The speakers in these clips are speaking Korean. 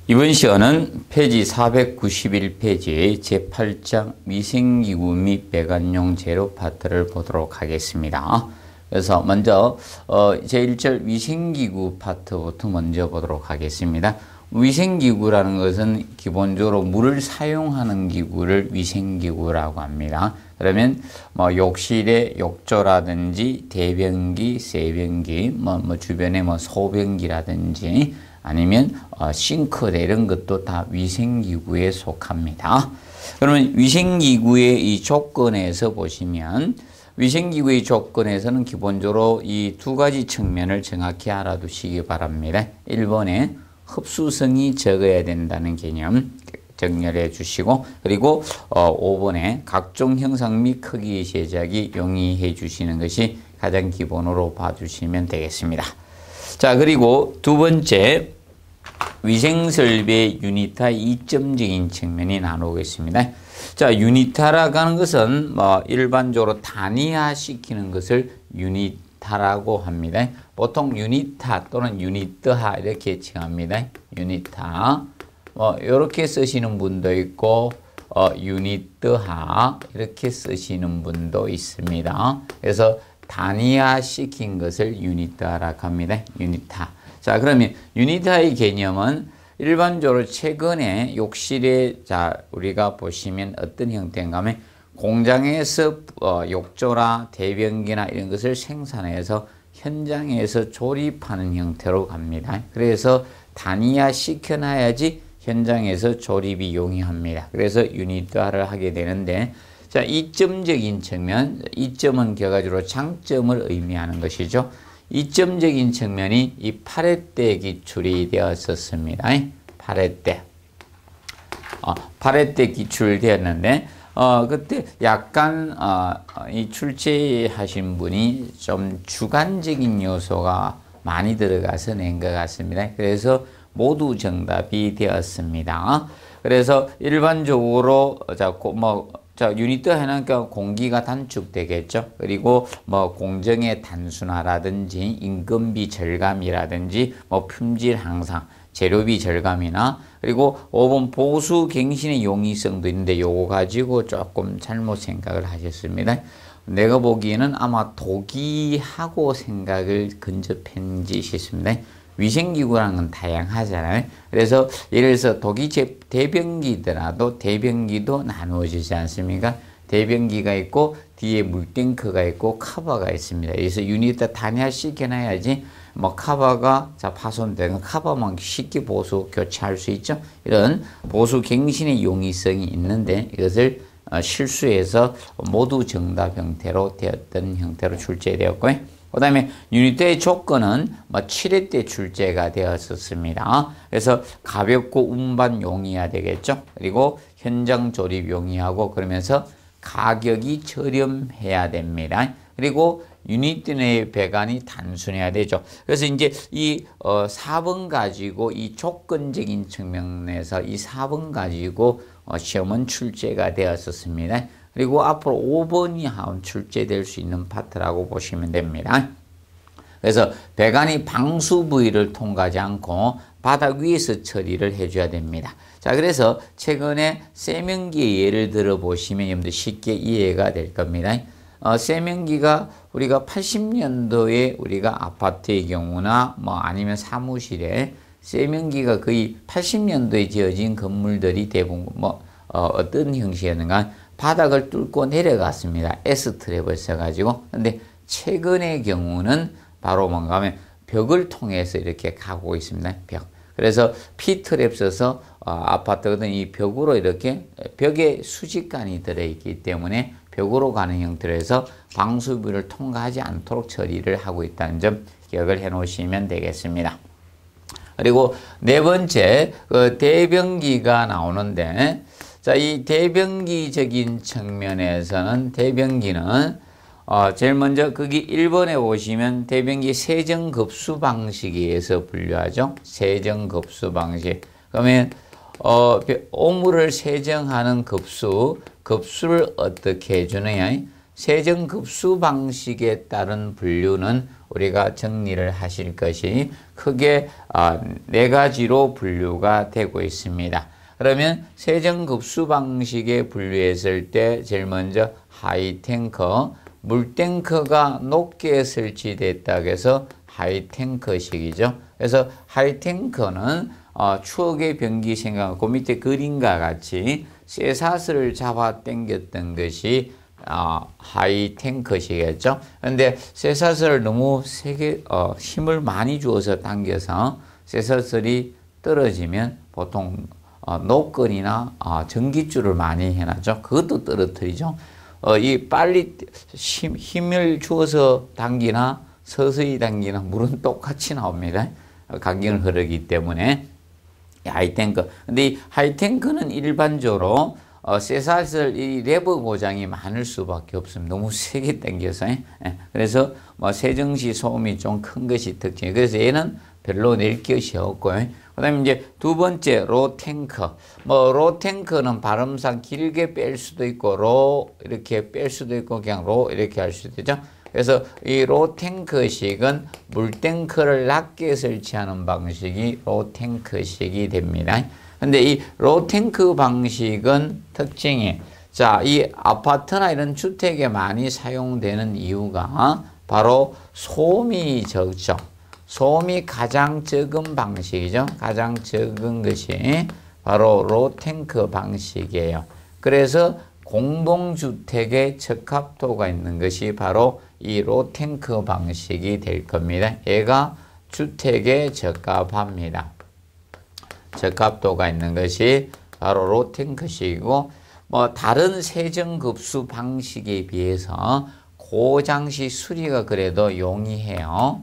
이번 시간은 페이지 491페이지 제8장 위생기구 및 배관용 재료 파트를 보도록 하겠습니다. 그래서 먼저 제1절 위생기구 파트부터 먼저 보도록 하겠습니다. 위생기구라는 것은 기본적으로 물을 사용하는 기구를 위생기구라고 합니다. 그러면 욕실의 욕조라든지 대변기, 세변기, 주변에 소변기라든지 아니면 싱크대 이런 것도 다 위생기구에 속합니다. 그러면 위생기구의 이 조건에서 보시면 위생기구의 조건에서는 기본적으로 이 두 가지 측면을 정확히 알아두시기 바랍니다. 1번에 흡수성이 적어야 된다는 개념 정렬해 주시고, 그리고 5번에 각종 형상 및 크기 제작이 용이해 주시는 것이 가장 기본으로 봐주시면 되겠습니다. 자, 그리고 두 번째 위생설비의 유니타 이점적인 측면이 나오겠습니다. 자, 유니타라고 하는 것은 일반적으로 단위화시키는 것을 유니타라고 합니다. 보통 유니타 또는 유니트화 이렇게 칭합니다. 유니타 이렇게 쓰시는 분도 있고 유니트화 이렇게 쓰시는 분도 있습니다. 그래서 단위화시킨 것을 유니트화라고 합니다. 유니타. 자, 그러면 유니트화의 개념은 일반적으로 최근에 욕실에 우리가 보시면 어떤 형태인가 하면 공장에서 욕조나 대변기나 이런 것을 생산해서 현장에서 조립하는 형태로 갑니다. 그래서 단위화 시켜놔야지 현장에서 조립이 용이합니다. 그래서 유니트화를 하게 되는데, 자, 이점적인 측면, 이점은 결과적으로 장점을 의미하는 것이죠. 이점적인 측면이 이 8회 기출이 되었었습니다. 8회 때. 8회 때 기출되었는데, 그때 약간, 이 출제하신 분이 좀 주관적인 요소가 많이 들어가서 낸 것 같습니다. 그래서 모두 정답이 되었습니다. 그래서 일반적으로, 유니트 해놓으니까 공기가 단축되겠죠. 그리고 공정의 단순화라든지 인건비 절감이라든지 품질 향상, 재료비 절감이나, 그리고 5번 보수 갱신의 용이성도 있는데 요거 가지고 조금 잘못 생각을 하셨습니다. 내가 보기에는 아마 독이하고 생각을 근접했는지 싶습니다. 위생기구라는 건 다양하잖아요. 그래서 예를 들어서 독이 대변기더라도 대변기도 나누어지지 않습니까? 대변기가 있고 뒤에 물탱크가 있고 커버가 있습니다. 그래서 유니트 단위화시켜놔야지 커버가 파손되면 커버만 쉽게 보수 교체할 수 있죠. 이런 보수 갱신의 용이성이 있는데 이것을 실수해서 모두 정답 형태로 되었던 형태로 출제되었고요. 그 다음에 유니트의 조건은 7회 때 출제가 되었었습니다. 그래서 가볍고 운반 용이해야 되겠죠. 그리고 현장 조립 용이하고 그러면서 가격이 저렴해야 됩니다. 그리고 유니트 내의 배관이 단순해야 되죠. 그래서 이제 이 4번 가지고 이 조건적인 측면에서 이 4번 가지고 시험은 출제가 되었었습니다. 그리고 앞으로 5번이 출제될 수 있는 파트라고 보시면 됩니다. 그래서 배관이 방수 부위를 통과하지 않고 바닥 위에서 처리를 해줘야 됩니다. 자, 그래서 최근에 세면기의 예를 들어 보시면 여러분들 쉽게 이해가 될 겁니다. 세면기가 우리가 80년도에 우리가 아파트의 경우나 아니면 사무실에 세면기가 거의 80년도에 지어진 건물들이 대부분 어떤 형식이었는가 바닥을 뚫고 내려갔습니다. S트랩을 써가지고. 근데 최근의 경우는 바로 뭔가 하면 벽을 통해서 이렇게 가고 있습니다. 벽. 그래서 P트랩 써서 아파트거든 이 벽으로 이렇게 벽에 수직관이 들어있기 때문에 벽으로 가는 형태로 해서 방수부를 통과하지 않도록 처리를 하고 있다는 점 기억을 해 놓으시면 되겠습니다. 그리고 네 번째, 대변기가 나오는데, 자, 이 대변기적인 측면에서는 대변기는 제일 먼저 거기 1번에 보시면 대변기 세정급수 방식에 의해서 분류하죠. 세정급수 방식. 그러면 오물을 세정하는 급수를 어떻게 해주느냐? 세정급수 방식에 따른 분류는 우리가 정리를 하실 것이 크게 네 가지로 분류가 되고 있습니다. 그러면 세정급수 방식에 분류했을 때 제일 먼저 하이탱커, 물탱커가 높게 설치됐다고 해서 하이탱커식이죠. 그래서 하이탱커는 추억의 병기 생각, 그 밑에 그림과 같이 쇠사슬을 잡아 당겼던 것이 하이탱커식이겠죠. 근데 쇠사슬을 너무 세게 힘을 많이 주어서 당겨서 쇠사슬이 떨어지면 보통 노끈이나 전깃줄을 많이 해놨죠. 그것도 떨어뜨리죠. 이 빨리 힘을 주어서 당기나 서서히 당기나 물은 똑같이 나옵니다. 강경을 흐르기 때문에 하이탱커. 근데 이 하이탱커는 일반적으로 쇠사슬 이 레버 고장이 많을 수밖에 없습니다. 너무 세게 당겨서. 그래서 세정시 소음이 좀 큰 것이 특징이에요. 그래서 얘는 별로 낼 것이 없고요. 그 다음에 이제 두 번째, 로탱커. 로탱커는 발음상 길게 뺄 수도 있고, 로 이렇게 뺄 수도 있고, 그냥 로 이렇게 할 수도 있죠. 그래서 이 로탱커식은 물탱커를 낮게 설치하는 방식이 로탱커식이 됩니다. 근데 이 로탱크 방식은 특징이, 자, 이 아파트나 이런 주택에 많이 사용되는 이유가 바로 소음이 적죠. 소음이 가장 적은 방식이죠. 가장 적은 것이 바로 로탱크 방식이에요. 그래서 공동주택에 적합도가 있는 것이 바로 이 로탱크 방식이 될 겁니다. 얘가 주택에 적합합니다. 적합도가 있는 것이 바로 로탱크식이고, 다른 세정급수 방식에 비해서 고장시 수리가 그래도 용이해요.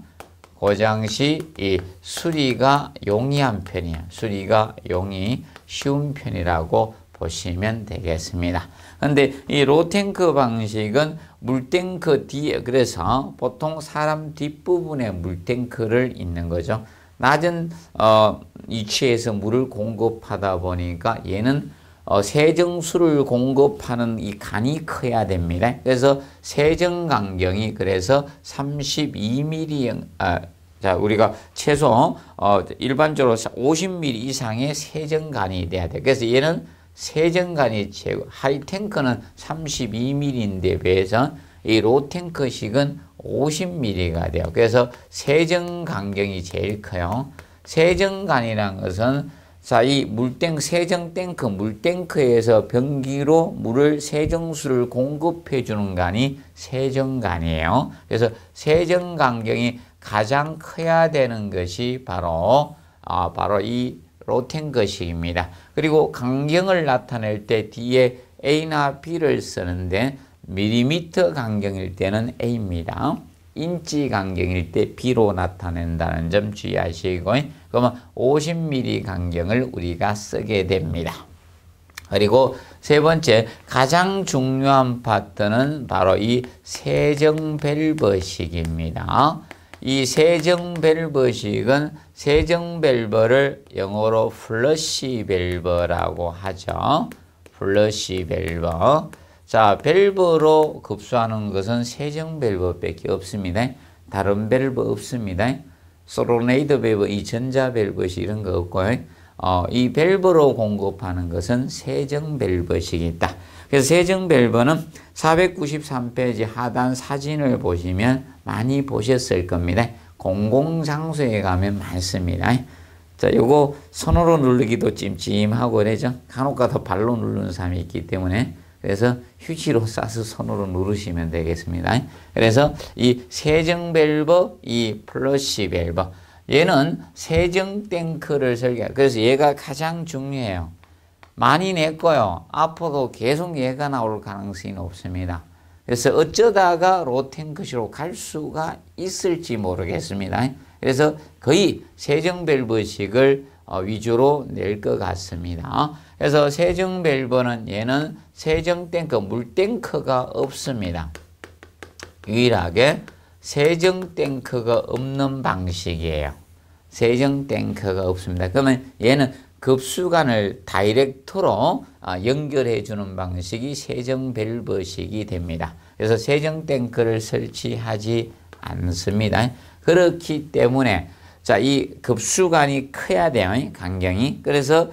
고장시 이 수리가 용이한 편이에요. 수리가 쉬운 편이라고 보시면 되겠습니다. 근데 이 로탱크 방식은 물탱크 뒤에, 그래서 보통 사람 뒷부분에 물탱크를 있는 거죠. 낮은 위치에서 물을 공급하다 보니까 얘는 세정수를 공급하는 이 간이 커야 됩니다. 그래서 세정 간격이 그래서 32mm, 자, 우리가 최소 일반적으로 50mm 이상의 세정간이 돼야 돼. 그래서 얘는 세정간이 최고, 하이탱크는 32mm인데 비해서 이 로탱크식은 50mm가 돼요. 그래서 세정 간격이 제일 커요. 세정간이라는 것은, 자, 이 세정 탱크, 물탱크에서 변기로 물을 세정수를 공급해 주는 간이 세정간이에요. 그래서 세정 간격이 가장 커야 되는 것이 바로 이 로탱크식입니다. 그리고 간격을 나타낼 때 뒤에 A나 B를 쓰는데 밀리미터 간격일 때는 A입니다. 인치 간격일 때 B로 나타낸다는 점 주의하시고, 그러면 50mm 간격을 우리가 쓰게 됩니다. 그리고 세 번째, 가장 중요한 파트는 바로 이 세정 밸브식입니다. 이 세정 밸브식은 세정 밸브를 영어로 플러시 밸브라고 하죠. 플러시 밸브. 자, 밸브로 급수하는 것은 세정 밸브밖에 없습니다. 다른 밸브 없습니다. 솔로네이드 밸브, 이 전자 밸브식 이런 거 없고요. 이 밸브로 공급하는 것은 세정 밸브식이 있다. 그래서 세정 밸브는 493페이지 하단 사진을 보시면 많이 보셨을 겁니다. 공공장소에 가면 많습니다. 자, 요거 손으로 누르기도 찜찜하고 그러죠. 간혹가다 발로 누르는 사람이 있기 때문에, 그래서 휴지로 싸서 손으로 누르시면 되겠습니다. 그래서 이 세정 밸브, 이 플러시 밸브, 얘는 세정 탱크를 설계해요. 그래서 얘가 가장 중요해요. 많이 냈고요. 앞으로도 계속 얘가 나올 가능성이 높습니다. 그래서 어쩌다가 로탱크식으로 갈 수가 있을지 모르겠습니다. 그래서 거의 세정 밸브식을 위주로 낼 것 같습니다. 그래서 세정 밸브는 얘는 세정 탱크, 물탱크가 없습니다. 유일하게 세정 탱크가 없는 방식이에요. 세정 탱크가 없습니다. 그러면 얘는 급수관을 다이렉트로 연결해 주는 방식이 세정 밸브식이 됩니다. 그래서 세정 탱크를 설치하지 않습니다. 그렇기 때문에 자, 이 급수관이 커야 돼요. 간경이. 그래서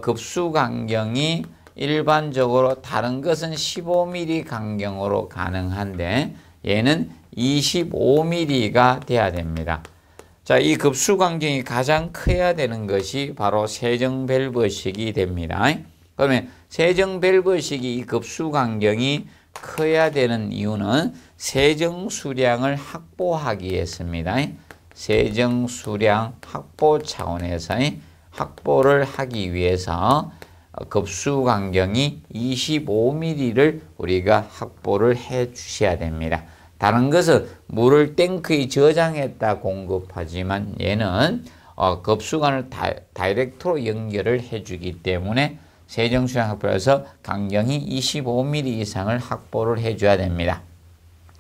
급수 간경이 일반적으로 다른 것은 15mm 간경으로 가능한데 얘는 25mm가 돼야 됩니다. 자, 이 급수 간경이 가장 커야 되는 것이 바로 세정 밸브식이 됩니다. 그러면 세정 밸브식이 이 급수 간경이 커야 되는 이유는 세정 수량을 확보하기 위해서입니다. 세정 수량 확보 차원에서 확보를 하기 위해서 급수 간경이 25mm를 우리가 확보를 해 주셔야 됩니다. 다른 것은 물을 탱크에 저장했다 공급하지만 얘는 급수관을 다이렉트로 연결을 해주기 때문에 세정 수량 확보해서 간경이 25mm 이상을 확보를 해줘야 됩니다.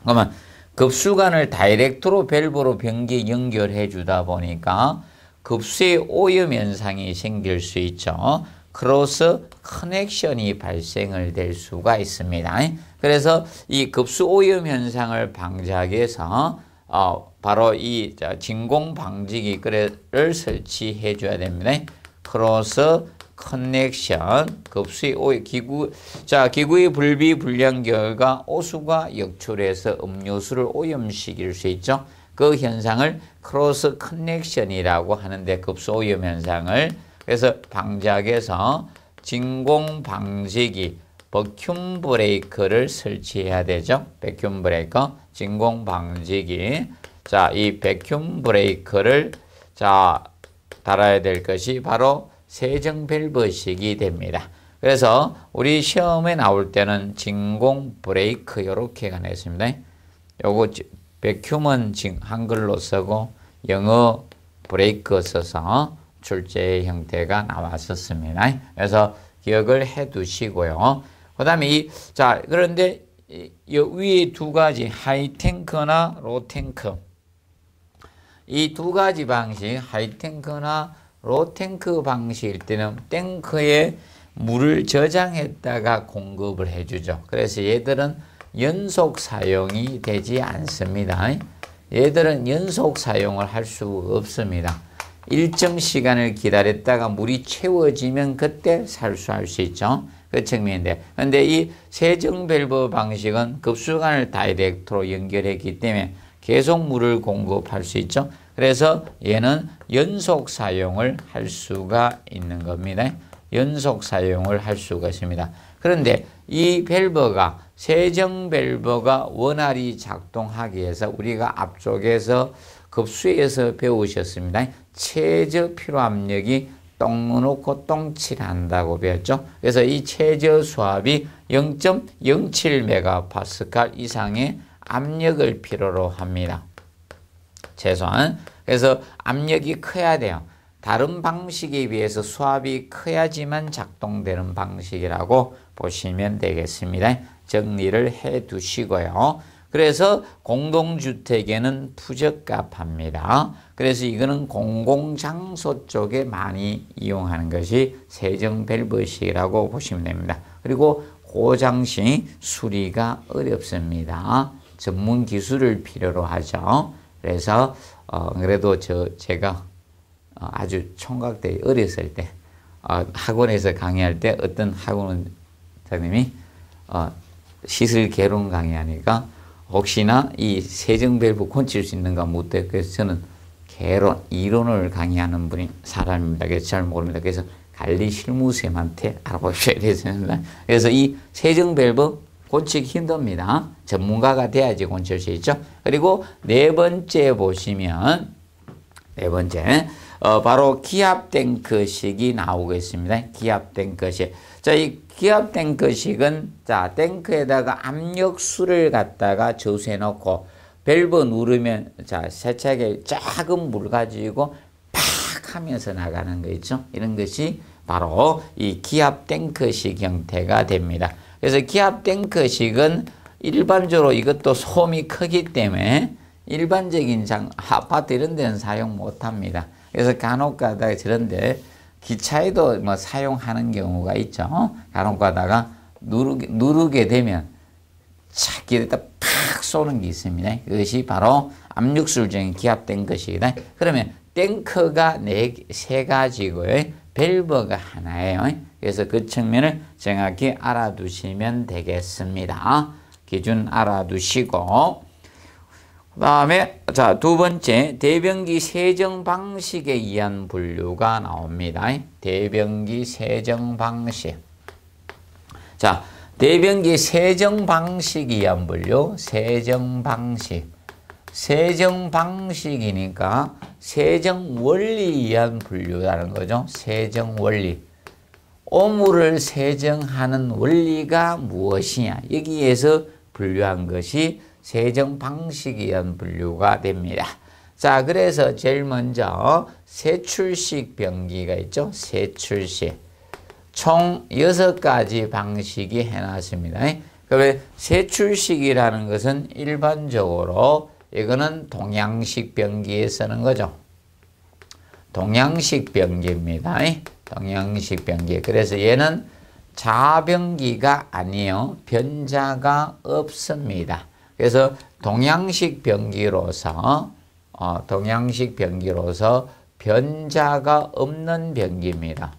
그러면 급수관을 다이렉트로 밸브로 변기 연결해 주다 보니까 급수의 오염 현상이 생길 수 있죠. 크로스 커넥션이 발생을 될 수가 있습니다. 그래서 이 급수 오염 현상을 방지하기 위해서 바로 이 진공 방지기를 설치해 줘야 됩니다. 크로스 커넥션 급수의 오염 기구의 불비 불량 결과 오수가 역출해서 음료수를 오염시킬 수 있죠. 그 현상을 크로스 커넥션이라고 하는데 급수 오염 현상을 그래서 방지하기 위해서 진공 방지기 버큐um 브레이커를 설치해야 되죠. 백큐um 브레이커, 진공 방지기. 자, 이 백큐um 브레이커를 달아야 될 것이 바로 세정 밸브식이 됩니다. 그래서 우리 시험에 나올 때는 진공 브레이크 이렇게가 냈습니다. 요거 백큐um은 한글로 쓰고 영어 브레이크 써서 출제 형태가 나왔었습니다. 그래서 기억을 해 두시고요. 그 다음에 그런데 이 위에 두 가지 하이탱크나 로탱크 이 두 가지 방식 하이탱크나 로탱크 방식일 때는 탱크에 물을 저장했다가 공급을 해주죠. 그래서 얘들은 연속 사용이 되지 않습니다. 얘들은 연속 사용을 할 수 없습니다. 일정 시간을 기다렸다가 물이 채워지면 그때 살수할 수 있죠. 그 측면인데. 근데 이 세정 밸브 방식은 급수관을 다이렉트로 연결했기 때문에 계속 물을 공급할 수 있죠. 그래서 얘는 연속 사용을 할 수가 있는 겁니다. 연속 사용을 할 수가 있습니다. 그런데 이 밸브가 세정 밸브가 원활히 작동하기 위해서 우리가 앞쪽에서 급수에서 배우셨습니다. 최저 필요 압력이 똥 놓고 똥칠한다고 배웠죠. 그래서 이 최저 수압이 0.07MPa 이상의 압력을 필요로 합니다. 최소한. 그래서 압력이 커야 돼요. 다른 방식에 비해서 수압이 커야지만 작동되는 방식이라고 보시면 되겠습니다. 정리를 해 두시고요. 그래서 공동주택에는 부적합합니다. 그래서 이거는 공공장소 쪽에 많이 이용하는 것이 세정 밸브식이라고 보시면 됩니다. 그리고 고장시 수리가 어렵습니다. 전문 기술을 필요로 하죠. 그래서 그래도 제가 아주 총각 때 어렸을 때 학원에서 강의할 때 어떤 학원장님이 시설 개론 강의하니까 혹시나 이 세정 밸브 고칠 수 있는가 묻대. 그래서 저는 개론, 이론을 강의하는 사람입니다. 그래서 잘 모릅니다. 그래서 관리 실무쌤한테 알아보셔야 되습니다. 그래서 이 세정 밸브 고치기 힘듭니다. 전문가가 돼야지 고칠 수 있죠. 그리고 네 번째 보시면 네 번째 바로 기압 탱크식이 나오겠습니다. 기압 탱크식. 자, 이 기압 탱크식은 탱크에다가 압력수를 갖다가 저수해 놓고 밸브 누르면 세차게 작은 물 가지고 팍 하면서 나가는 거 있죠. 이런 것이 바로 이 기압 탱크식 형태가 됩니다. 그래서 기압 탱크식은 일반적으로 이것도 소음이 크기 때문에 일반적인 아파트 이런 데는 사용 못 합니다. 그래서 간혹 가다가 저런데 기차에도 사용하는 경우가 있죠. 간혹 가다가 누르게 되면 착 길에다 팍 쏘는 게 있습니다. 그것이 바로 압력술정이 기압된 것이다. 그러면 탱크가 세 가지고요. 밸브가 하나예요. 그래서 그 측면을 정확히 알아두시면 되겠습니다. 기준 알아두시고, 그 다음에 자, 두 번째, 대변기 세정 방식에 의한 분류가 나옵니다. 대변기 세정 방식. 자, 대변기 세정 방식에 의한 분류, 세정 방식. 세정 방식이니까 세정 원리에 의한 분류라는 거죠. 세정 원리. 오물을 세정하는 원리가 무엇이냐. 여기에서 분류한 것이 세정 방식에 의한 분류가 됩니다. 자, 그래서 제일 먼저 세출식 변기가 있죠. 세출식. 총 6가지 방식이 해놨습니다. 그러면 세출식이라는 것은 일반적으로 이거는 동양식 변기에 쓰는 거죠. 동양식 변기입니다. 동양식 변기. 그래서 얘는 자변기가 아니에요. 변자가 없습니다. 그래서 동양식 변기로서 변자가 없는 변기입니다.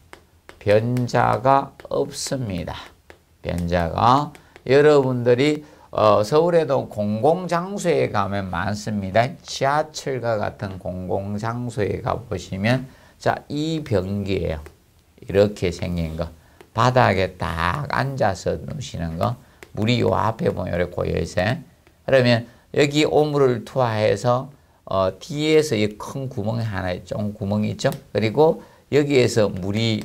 변자가 없습니다. 변자가. 여러분들이 서울에도 공공장소에 가면 많습니다. 지하철과 같은 공공장소에 가보시면, 자, 이 변기예요. 이렇게 생긴 거. 바닥에 딱 앉아서 누시는 거. 물이 요 앞에 보면 이렇게 고여있어요. 그러면 여기 오물을 투하해서 뒤에서 이 큰 구멍이 하나 있죠. 구멍이 있죠. 그리고 여기에서 물이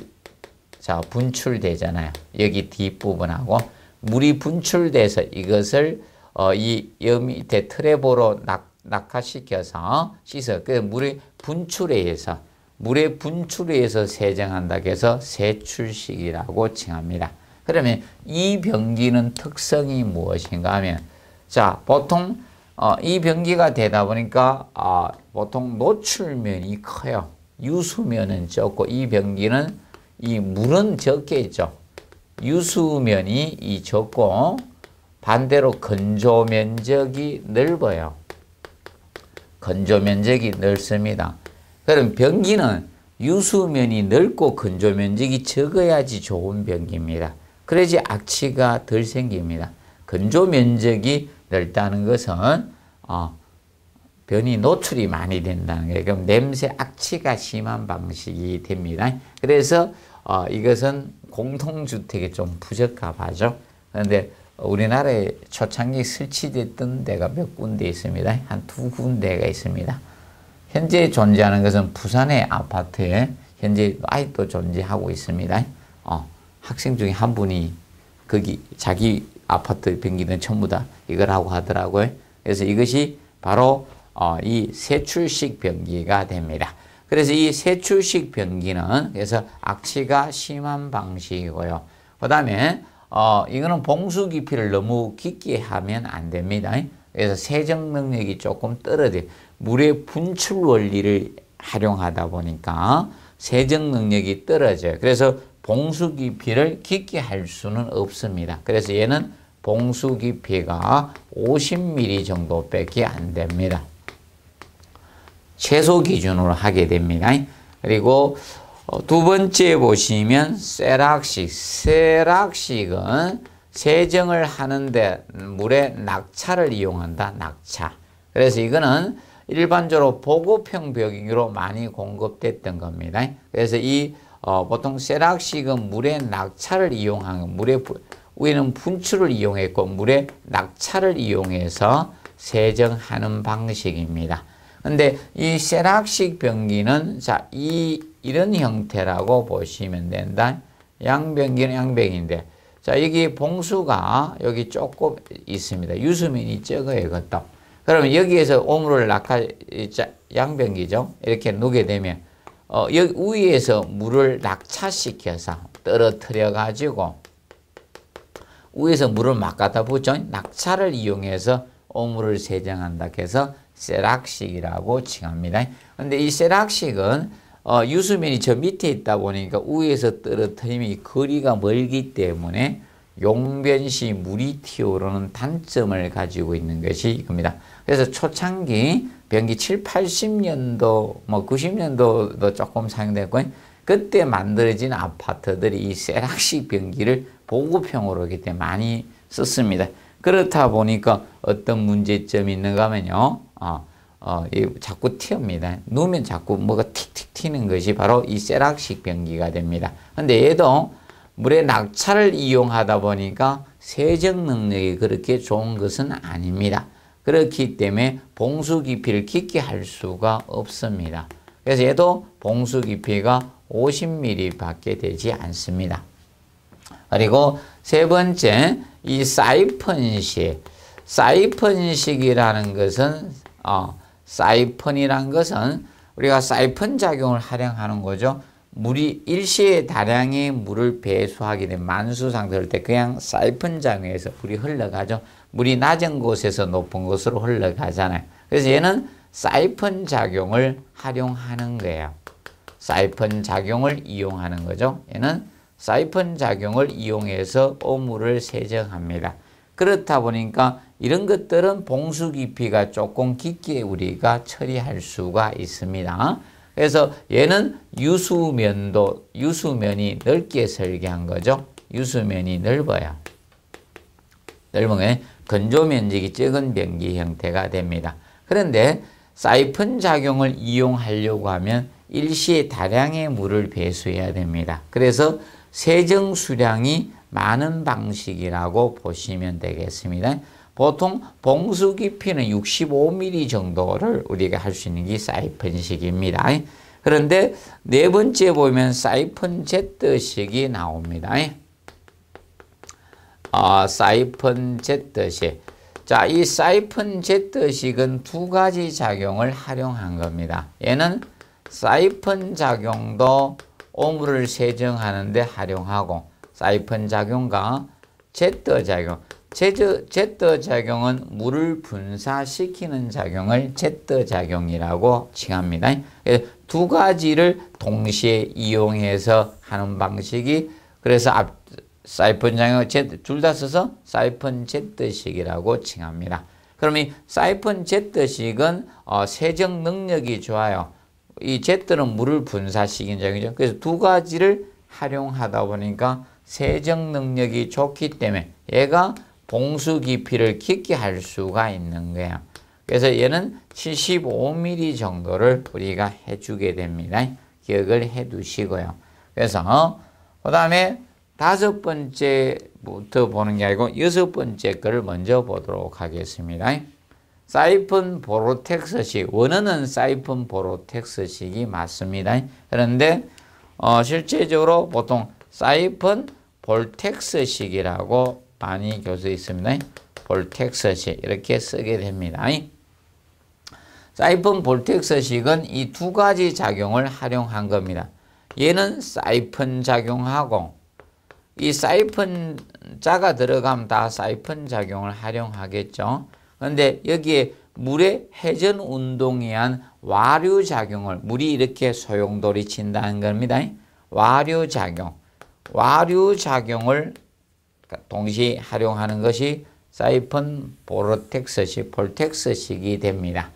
자 분출되잖아요. 여기 뒷부분하고 물이 분출돼서 이것을 여 밑에 트랩으로 낙하시켜서 씻어. 그 물의 분출에 의해서 세정한다 해서 세출식이라고 칭합니다. 그러면 이 변기는 특성이 무엇인가 하면, 자, 보통 이 변기가 되다 보니까 보통 노출면이 커요. 유수면은 적고, 이 변기는 이 물은 적게 있죠. 유수면이 적고 반대로 건조 면적이 넓어요. 건조 면적이 넓습니다. 그럼 변기는 유수면이 넓고 건조 면적이 적어야지 좋은 변기입니다. 그래야지 악취가 덜 생깁니다. 건조 면적이 넓다는 것은 변이 노출이 많이 된다는 거예요. 그럼 냄새, 악취가 심한 방식이 됩니다. 그래서 이것은 공동주택에 좀 부적합하죠. 그런데 우리나라에 초창기 설치됐던 데가 몇 군데 있습니다. 한 2군데가 있습니다. 현재 존재하는 것은 부산의 아파트에 현재 아직도 존재하고 있습니다. 학생 중에 한 분이 거기 자기 아파트 변기는 전부 다 이걸 하고 하더라고요. 그래서 이것이 바로 이 세출식 변기가 됩니다. 그래서 이 세출식 변기는 그래서 악취가 심한 방식이고요. 그 다음에 이거는 봉수 깊이를 너무 깊게 하면 안 됩니다. 그래서 세정 능력이 조금 떨어져요. 물의 분출 원리를 활용하다 보니까 세정 능력이 떨어져요. 그래서 봉수 깊이를 깊게 할 수는 없습니다. 그래서 얘는 봉수 깊이가 50mm 정도밖에 안 됩니다. 최소 기준으로 하게 됩니다. 그리고 두 번째 보시면 세락식. 세락식은 세정을 하는데 물에 낙차를 이용한다. 낙차. 그래서 이거는 일반적으로 보급형 변기로 많이 공급됐던 겁니다. 그래서 이 보통 세락식은 물에 낙차를 이용한, 위에는 분출을 이용했고 물에 낙차를 이용해서 세정하는 방식입니다. 근데 이 세락식 변기는 자, 이런 형태라고 보시면 된다. 양변기는 양변기인데, 자, 여기 봉수가 여기 조금 있습니다. 유수면이 적어요, 이것도. 그러면 여기에서 오물을 양변기죠. 이렇게 놓게 되면, 여기 위에서 물을 낙차시켜서 떨어뜨려 가지고, 위에서 물을 막 갖다 붓죠. 낙차를 이용해서 오물을 세정한다 해서 세락식이라고 칭합니다. 근데 이 세락식은 유수면이 저 밑에 있다 보니까 위에서 떨어뜨리면 이 거리가 멀기 때문에 용변시 물이 튀어오르는 단점을 가지고 있는 것이 이겁니다. 그래서 초창기 변기 7, 80년도, 90년도도 조금 사용됐고, 그때 만들어진 아파트들이 이 세락식 변기를 보급형으로 그때 많이 썼습니다. 그렇다 보니까 어떤 문제점이 있는가 하면요, 자꾸 튀어옵니다. 누우면 자꾸 뭐가 틱틱 튀는 것이 바로 이 세락식 변기가 됩니다. 근데 얘도 물의 낙차를 이용하다 보니까 세정 능력이 그렇게 좋은 것은 아닙니다. 그렇기 때문에 봉수 깊이를 깊게 할 수가 없습니다. 그래서 얘도 봉수 깊이가 50mm 밖에 되지 않습니다. 그리고 세 번째, 이 사이펀식이라는 것은, 사이펀이란 것은 우리가 사이펀 작용을 활용하는 거죠. 물이 일시에 다량의 물을 배수하게 된 만수 상태일 때 그냥 사이펀 작용에서 물이 흘러가죠. 물이 낮은 곳에서 높은 곳으로 흘러가잖아요. 그래서 얘는 사이펀 작용을 활용하는 거예요. 사이펀 작용을 이용하는 거죠. 얘는 사이펀 작용을 이용해서 오물을 세정합니다. 그렇다 보니까 이런 것들은 봉수 깊이가 조금 깊게 우리가 처리할 수가 있습니다. 그래서 얘는 유수면이 넓게 설계한 거죠. 유수면이 넓어요. 넓은 건조 면적이 적은 변기 형태가 됩니다. 그런데 사이펀 작용을 이용하려고 하면 일시에 다량의 물을 배수해야 됩니다. 그래서 세정 수량이 많은 방식이라고 보시면 되겠습니다. 보통 봉수 깊이는 65mm 정도를 우리가 할 수 있는 게 사이펀식입니다. 그런데 네 번째 보면 사이펀 제트식이 나옵니다. 사이펀 제트식. 자, 이 사이펀 제트식은 두 가지 작용을 활용한 겁니다. 얘는 사이펀 작용도 오물을 세정하는 데 활용하고, 사이펀 작용과 제트 작용. 제트 작용은 물을 분사시키는 작용을 제트 작용이라고 칭합니다. 두 가지를 동시에 이용해서 하는 방식이, 그래서 사이펀 작용을 둘 다 써서 사이펀 제트식이라고 칭합니다. 그럼 이 사이펀 제트식은 세정 능력이 좋아요. 이 제트는 물을 분사시키는 작용이죠. 그래서 두 가지를 활용하다 보니까 세정 능력이 좋기 때문에 얘가 봉수 깊이를 깊게 할 수가 있는 거예요. 그래서 얘는 75mm 정도를 우리가 해주게 됩니다. 기억을 해 두시고요. 그래서 그 다음에 다섯 번째부터 보는 게 아니고 여섯 번째 거를 먼저 보도록 하겠습니다. 사이펀 보로텍스식, 원어는 사이펀 보로텍스식이 맞습니다. 그런데 실제적으로 보통 사이펀 볼텍스식이라고 많이 교수에 있습니다. 볼텍스식 이렇게 쓰게 됩니다. 사이펀 볼텍스식은 이 두 가지 작용을 활용한 겁니다. 얘는 사이펀 작용하고, 이 사이펀 자가 들어가면 다 사이펀 작용을 활용하겠죠. 그런데 여기에 물의 회전 운동에 의한 와류 작용을, 물이 이렇게 소용돌이 친다는 겁니다. 와류 작용을 동시에 활용하는 것이 사이펀 보로텍스식, 볼텍스식이 됩니다.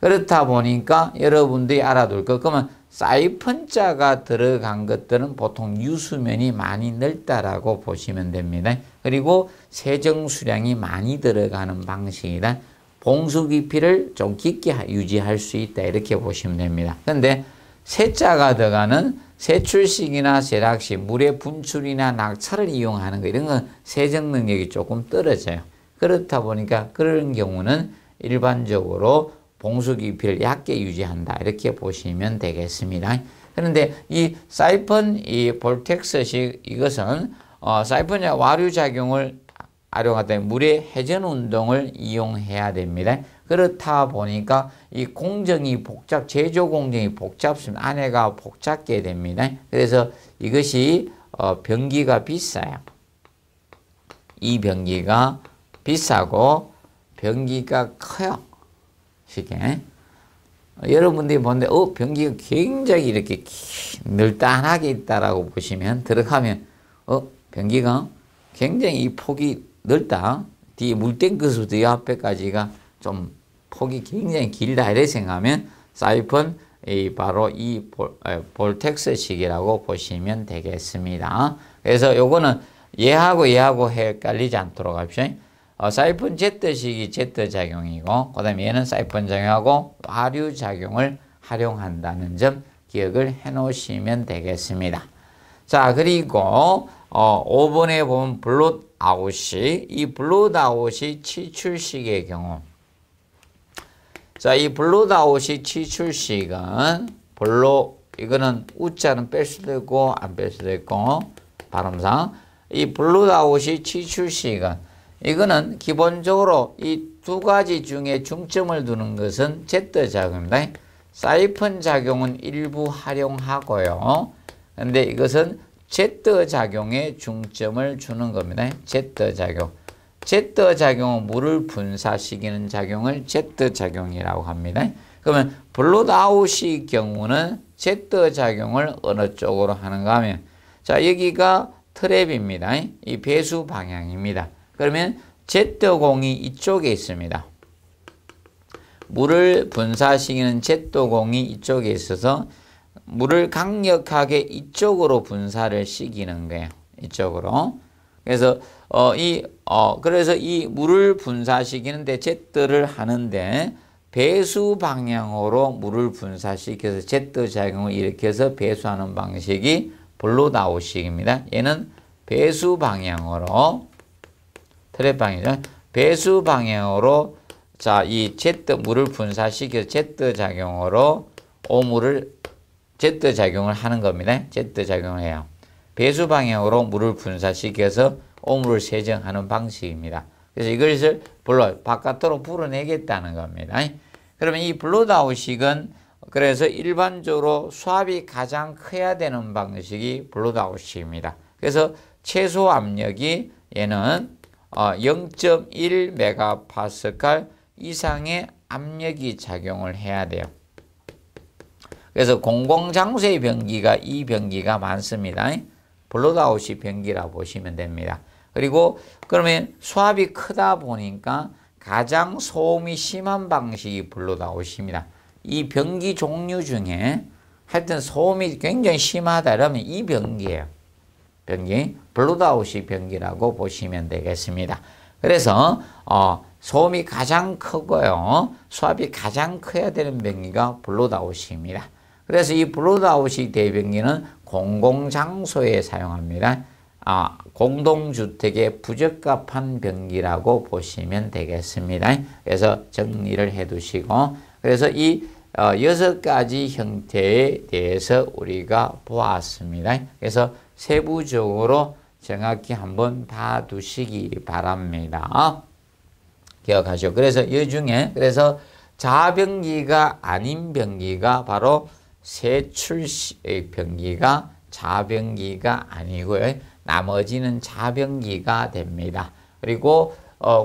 그렇다 보니까 여러분들이 알아둘 것, 그러면 사이펀자가 들어간 것들은 보통 유수면이 많이 넓다라고 보시면 됩니다. 그리고 세정 수량이 많이 들어가는 방식이다. 봉수 깊이를 좀 깊게 유지할 수 있다, 이렇게 보시면 됩니다. 그런데 세자가 들어가는 세출식이나 세락식, 물의 분출이나 낙차를 이용하는 거, 이런 건 세정 능력이 조금 떨어져요. 그렇다 보니까 그런 경우는 일반적으로 봉수 깊이를 얕게 유지한다, 이렇게 보시면 되겠습니다. 그런데 이 사이펀, 이 볼텍스식, 이것은 사이펀의 와류 작용을 활용하다 물의 회전 운동을 이용해야 됩니다. 그렇다 보니까 이 공정이 제조 공정이 복잡습니다. 안에가 복잡게 됩니다. 그래서 이것이 변기가 비싸요. 이 변기가 비싸고 변기가 커요. 쉽게. 여러분들이 보는데 변기가 굉장히 이렇게 늘단하게 있다라고 보시면, 들어가면 변기가 굉장히 이 폭이 넓다. 뒤에 물탱크에서부터 이 앞에까지가 좀 폭이 굉장히 길다. 이렇게 생각하면 사이폰 바로 이 볼텍스식이라고 보시면 되겠습니다. 그래서 요거는 얘하고 헷갈리지 않도록 합시다. 사이폰 Z식이 Z작용이고 그 다음에 얘는 사이폰 작용하고 화류작용을 활용한다는 점 기억을 해 놓으시면 되겠습니다. 자, 그리고 5번에 보면 블롯아웃이, 이 블롯아웃이 치출식의 경우, 자, 이 블롯아웃이 치출식은 이거는 우자는 뺄 수도 있고 안 뺄 수도 있고 발음상 이 블롯아웃이 치출식은 이거는 기본적으로 이 두 가지 중에 중점을 두는 것은 Z작용입니다. 사이폰 작용은 일부 활용하고요. 근데 이것은 Z작용에 중점을 주는 겁니다. Z작용. Z작용은 물을 분사시키는 작용을 Z작용이라고 합니다. 그러면 블롯아웃의 경우는 Z작용을 어느 쪽으로 하는가 하면, 자, 여기가 트랩입니다. 이 배수 방향입니다. 그러면 Z공이 이쪽에 있습니다. 물을 분사시키는 Z공이 이쪽에 있어서 물을 강력하게 이쪽으로 분사를 시키는 거예요. 이쪽으로. 그래서 그래서 이 물을 분사시키는데 Z를 하는데 배수 방향으로 물을 분사시켜서 Z 작용을 일으켜서 배수하는 방식이 블롯아웃식입니다. 얘는 배수 방향으로 트랩 방향이죠. 배수 방향으로 자, 이 물을 분사시켜서 Z작용으로 Z작용을 하는 겁니다. Z작용을 해요. 배수 방향으로 물을 분사시켜서 오물을 세정하는 방식입니다. 그래서 이것을 바깥으로 불어내겠다는 겁니다. 그러면 이 블롯아웃식은 그래서 일반적으로 수압이 가장 커야 되는 방식이 블롯아웃식입니다. 그래서 최소 압력이 얘는 0.1 MPa 이상의 압력이 작용을 해야 돼요. 그래서 공공장소의 변기가 이 변기가 많습니다. 블롯아웃이 변기라고 보시면 됩니다. 그리고 그러면 수압이 크다 보니까 가장 소음이 심한 방식이 블롯아웃입니다. 이 변기 종류 중에 하여튼 소음이 굉장히 심하다 그러면 이 변기예요. 변기, 블롯아웃이 변기라고 보시면 되겠습니다. 그래서 소음이 가장 크고요. 수압이 가장 커야 되는 변기가 블롯아웃입니다. 그래서 이 블롯아웃이 대변기는 공공장소에 사용합니다. 공동주택에 부적합한 변기라고 보시면 되겠습니다. 그래서 정리를 해 두시고, 그래서 이 6가지 형태에 대해서 우리가 보았습니다. 그래서 세부적으로 정확히 한번 봐두시기 바랍니다. 기억하시오. 그래서 이 중에 그래서 자변기가 아닌 변기가 바로 세출식 변기가 자변기가 아니고요. 나머지는 자변기가 됩니다. 그리고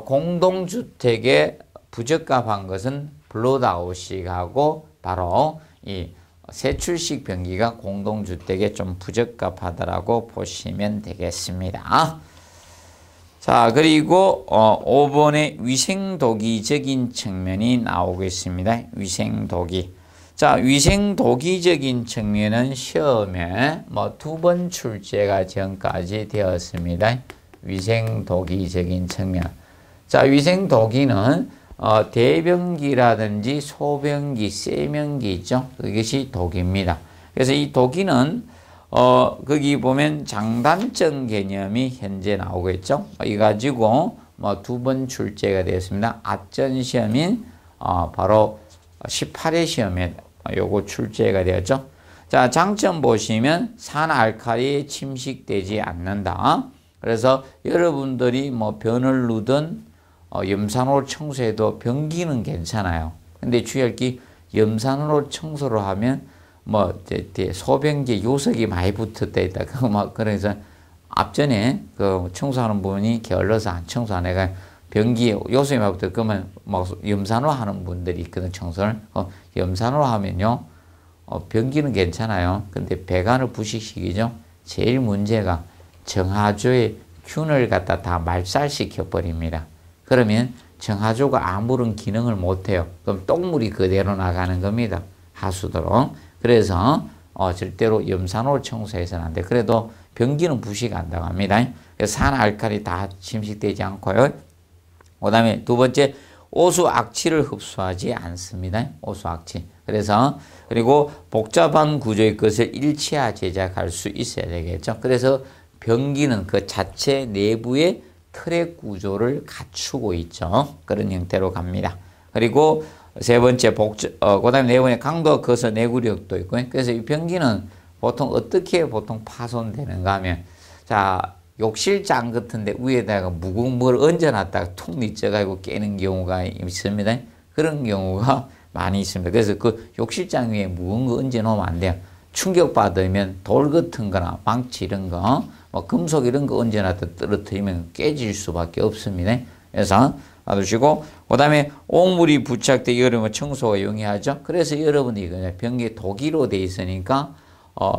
공동주택에 부적합한 것은 블롯아웃식하고 바로 이 세출식 변기가 공동주택에 좀 부적합하다라고 보시면 되겠습니다. 자, 그리고 5번에 위생도기적인 측면이 나오고 있습니다. 위생도기. 자, 위생도기적인 측면은 시험에 2번 출제가 전까지 되었습니다. 위생도기적인 측면. 자, 위생도기는 대변기라든지 소변기, 세면기 있죠. 그것이 도기입니다. 그래서 이 도기는 거기 보면 장단점 개념이 현재 나오고 있죠. 이 가지고 2번 출제가 되었습니다. 앞전 시험인 바로 18회 시험에 요거 출제가 되었죠. 자, 장점 보시면 산알칼리에 침식되지 않는다. 그래서 여러분들이 변을 누든 염산으로 청소해도 변기는 괜찮아요. 근데 주의할 게 염산으로 청소를 하면 소변기에 요석이 많이 붙었다 있다. 그래서 앞전에 그 청소하는 분이 게을러서 안 청소 안 해가 변기에 요석이 많이 붙어. 그러면 염산으로 하는 분들이 있거든, 청소를. 염산으로 하면요, 변기는 괜찮아요. 근데 배관을 부식시키죠. 제일 문제가 정화조의 균을 갖다 다 말살시켜 버립니다. 그러면 정화조가 아무런 기능을 못해요. 그럼 똥물이 그대로 나가는 겁니다. 하수도로. 그래서 절대로 염산호를 청소해서는 안 돼. 그래도 변기는 부식 안 당합니다. 산 알칼리 다 침식되지 않고요. 그 다음에 두 번째, 오수 악취를 흡수하지 않습니다. 오수 악취. 그래서 그리고 복잡한 구조의 것을 일치화 제작할 수 있어야 되겠죠. 그래서 변기는 그 자체 내부의 틀의 구조를 갖추고 있죠. 그런 형태로 갑니다. 그리고 세 번째 그다음에 네 번째 강도 거서 내구력도 있고요. 그래서 이 변기는 보통 어떻게 보통 파손되는가 하면, 자, 욕실장 같은데 위에다가 무거운 뭘 얹어놨다가 툭 니쳐가지고 깨는 경우가 있습니다. 그런 경우가 많이 있습니다. 그래서 그 욕실장 위에 무거운 거 얹어놓으면 안 돼요. 충격받으면 돌 같은 거나 망치 이런 거, 뭐 금속 이런 거 얹어놨다 떨어뜨리면 깨질 수밖에 없습니다. 그래서 놔두시고, 그 다음에 옥물이 부착되기 어려우면 청소가 용이하죠. 그래서 여러분이 변기에 독이로 돼 있으니까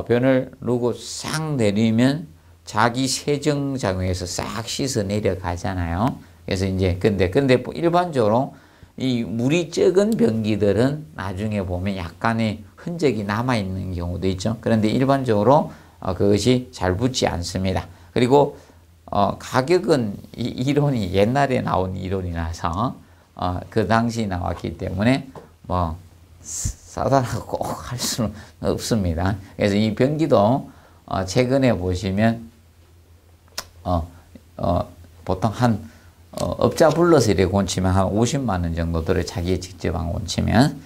변을 누고 싹 내리면 자기 세정작용에서 싹 씻어 내려가잖아요. 그래서 이제 근데 일반적으로 이 물이 적은 변기들은 나중에 보면 약간의 흔적이 남아 있는 경우도 있죠. 그런데 일반적으로 그것이 잘 붙지 않습니다. 그리고 가격은 이 이론이 옛날에 나온 이론이라서 그 당시 나왔기 때문에 뭐 싸다라고 꼭 할 수는 없습니다. 그래서 이 변기도 최근에 보시면 보통 한 업자 불러서 이렇게 곤치면 한 50만 원 정도 들어요. 자기 직접 안 곤치면.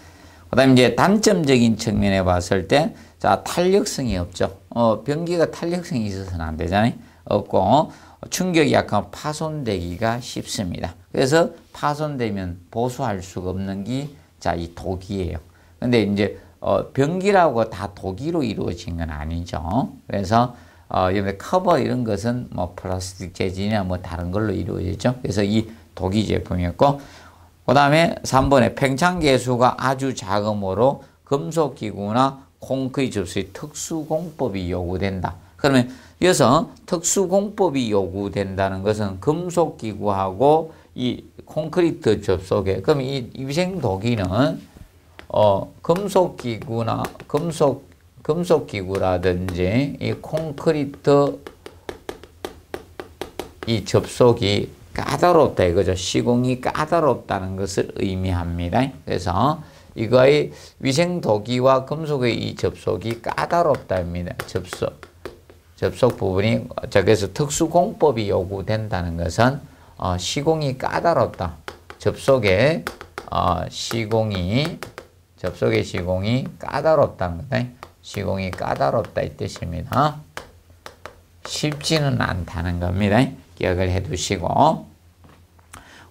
그 다음에 이제 단점적인 측면에 봤을 때, 자, 탄력성이 없죠. 변기가 탄력성이 있어서는 안 되잖아요. 없고, 충격이 약간 파손되기가 쉽습니다. 그래서 파손되면 보수할 수가 없는 게, 자, 이 독이에요. 근데 이제, 변기라고 다 독이로 이루어진 건 아니죠. 그래서, 커버 이런 것은 뭐 플라스틱 재질이나 뭐 다른 걸로 이루어지죠. 그래서 이 독이 제품이었고, 그 다음에 3번에 팽창계수가 아주 작으므로 금속기구나 콘크리트 접수의 특수공법이 요구된다. 그러면 여기서 특수공법이 요구된다는 것은 금속기구하고 이 콘크리트 접속에, 그럼 이 위생도기는 금속기구라든지 이 콘크리트 이 접속이 까다롭다 이거죠. 시공이 까다롭다는 것을 의미합니다. 그래서 이거의 위생도기와 금속의 이 접속이 까다롭다입니다. 접속 부분이, 자, 그래서 특수공법이 요구된다는 것은 시공이 까다롭다. 접속의 시공이 까다롭다는 거다. 시공이 까다롭다 이 뜻입니다. 쉽지는 않다는 겁니다. 기억을 해 두시고,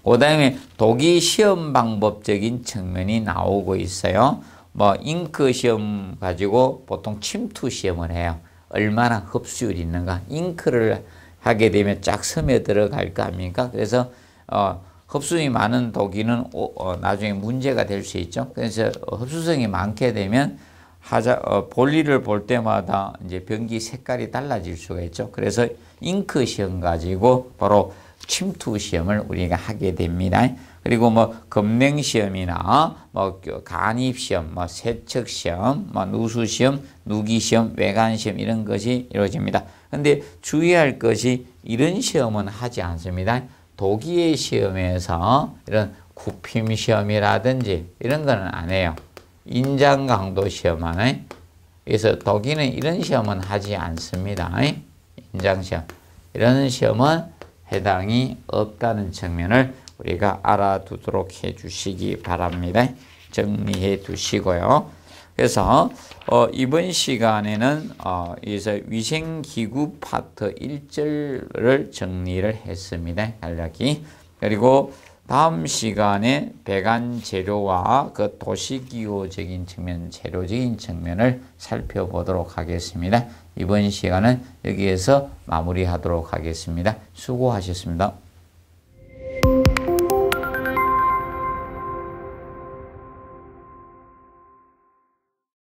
그 다음에 독이 시험 방법적인 측면이 나오고 있어요. 뭐 잉크 시험 가지고 보통 침투 시험을 해요. 얼마나 흡수율이 있는가. 잉크를 하게 되면 쫙 스며 들어갈 거 아닙니까? 그래서 흡수성이 많은 독이는 나중에 문제가 될 수 있죠. 그래서 흡수성이 많게 되면 볼일을 볼 때마다 이제 변기 색깔이 달라질 수가 있죠. 그래서 잉크 시험 가지고 바로 침투 시험을 우리가 하게 됩니다. 그리고 뭐 검냉 시험이나 뭐 간입 시험, 뭐 세척 시험, 뭐 누수 시험, 누기 시험, 외관 시험 이런 것이 이루어집니다. 근데 주의할 것이 이런 시험은 하지 않습니다. 도기의 시험에서 이런 굽힘 시험이라든지 이런 거는 안 해요. 인장 강도 시험만 해. 그래서 독일은 이런 시험은 하지 않습니다. 인장 시험. 이런 시험은 해당이 없다는 측면을 우리가 알아두도록 해 주시기 바랍니다. 정리해 두시고요. 그래서 이번 시간에는 위생기구 파트 1절을 정리를 했습니다. 간략히. 그리고 다음 시간에 배관 재료와 그 도시기호적인 측면, 재료적인 측면을 살펴보도록 하겠습니다. 이번 시간은 여기에서 마무리하도록 하겠습니다. 수고하셨습니다.